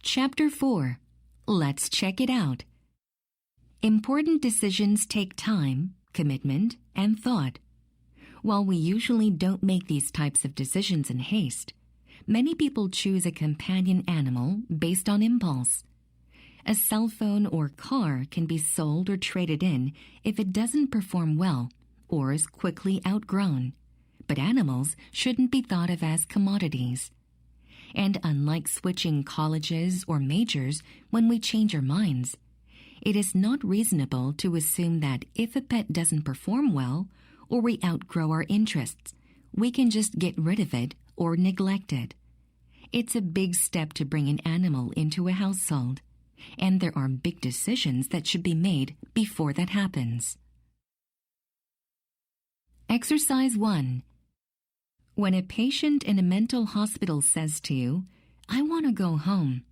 Chapter 4. Let's check it out. Important decisions take time, commitment, and thought. While we usually don't make these types of decisions in haste, many people choose a companion animal based on impulse. A cell phone or car can be sold or traded in if it doesn't perform well or is quickly outgrown, but animals shouldn't be thought of as commodities. And unlike switching colleges or majors when we change our minds, it is not reasonable to assume that if a pet doesn't perform well or we outgrow our interests, we can just get rid of it or neglect it. It's a big step to bring an animal into a household, and there are big decisions that should be made before that happens. Exercise 1. When a patient in a mental hospital says to you, "I want to go home,"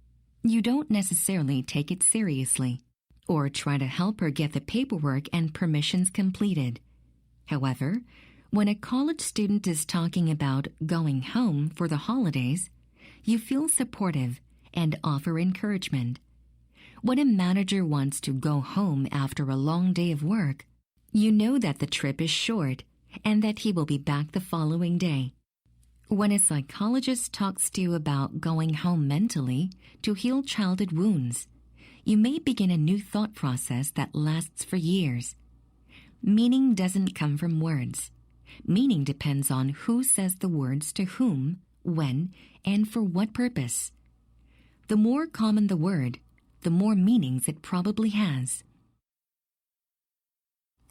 you don't necessarily take it seriously or try to help her get the paperwork and permissions completed. However, when a college student is talking about going home for the holidays, you feel supportive and offer encouragement. When a manager wants to go home after a long day of work, you know that the trip is short and that he will be back the following day. When a psychologist talks to you about going home mentally to heal childhood wounds, you may begin a new thought process that lasts for years. Meaning doesn't come from words. Meaning depends on who says the words to whom, when, and for what purpose. The more common the word, the more meanings it probably has.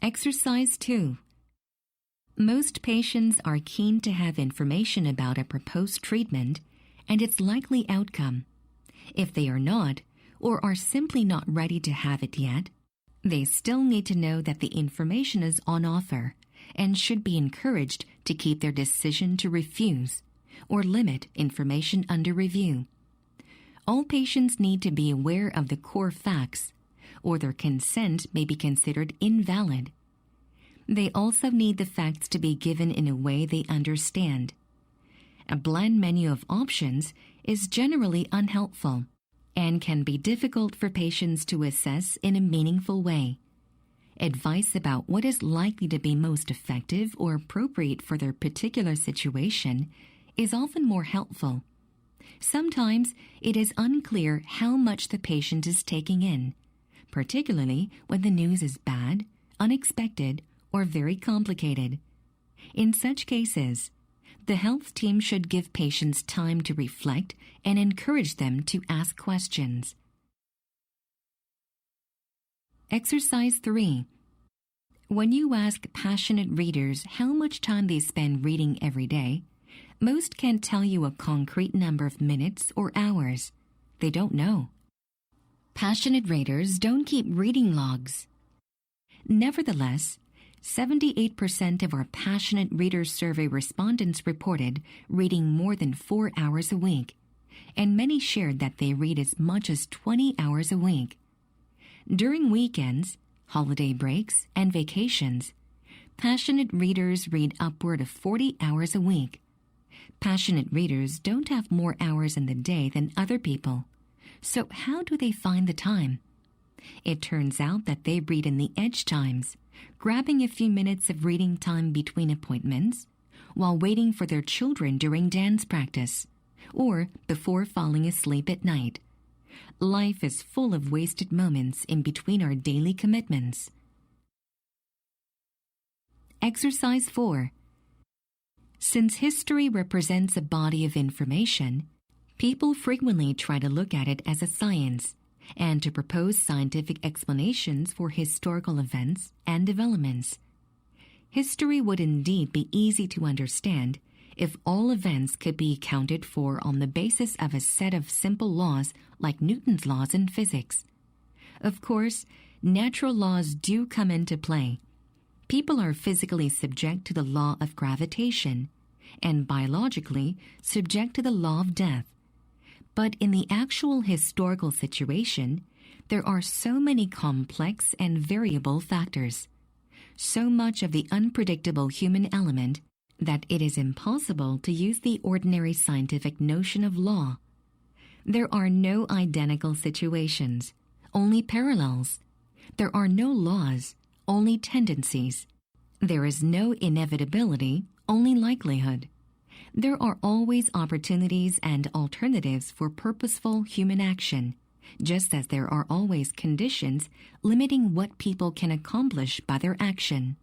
Exercise 2. Most patients are keen to have information about a proposed treatment and its likely outcome. If they are not, or are simply not ready to have it yet, they still need to know that the information is on offer and should be encouraged to keep their decision to refuse or limit information under review. All patients need to be aware of the core facts, or their consent may be considered invalid. They also need the facts to be given in a way they understand. A bland menu of options is generally unhelpful and can be difficult for patients to assess in a meaningful way. Advice about what is likely to be most effective or appropriate for their particular situation is often more helpful. Sometimes it is unclear how much the patient is taking in, particularly when the news is bad, unexpected, or very complicated. In such cases, the health team should give patients time to reflect and encourage them to ask questions. Exercise 3. When you ask passionate readers how much time they spend reading every day, most can't tell you a concrete number of minutes or hours. They don't know. Passionate readers don't keep reading logs. Nevertheless, 78% of our passionate readers survey respondents reported reading more than 4 hours a week, and many shared that they read as much as 20 hours a week. During weekends, holiday breaks, and vacations, passionate readers read upward of 40 hours a week. Passionate readers don't have more hours in the day than other people. So how do they find the time? It turns out that they read in the edge times, grabbing a few minutes of reading time between appointments, while waiting for their children during dance practice, or before falling asleep at night. Life is full of wasted moments in between our daily commitments. Exercise 4. Since history represents a body of information, people frequently try to look at it as a science and to propose scientific explanations for historical events and developments. History would indeed be easy to understand if all events could be accounted for on the basis of a set of simple laws like Newton's laws in physics. Of course, natural laws do come into play. People are physically subject to the law of gravitation and biologically subject to the law of death. But in the actual historical situation, there are so many complex and variable factors, so much of the unpredictable human element that it is impossible to use the ordinary scientific notion of law. There are no identical situations, only parallels. There are no laws, only tendencies. There is no inevitability, only likelihood. There are always opportunities and alternatives for purposeful human action, just as there are always conditions limiting what people can accomplish by their action.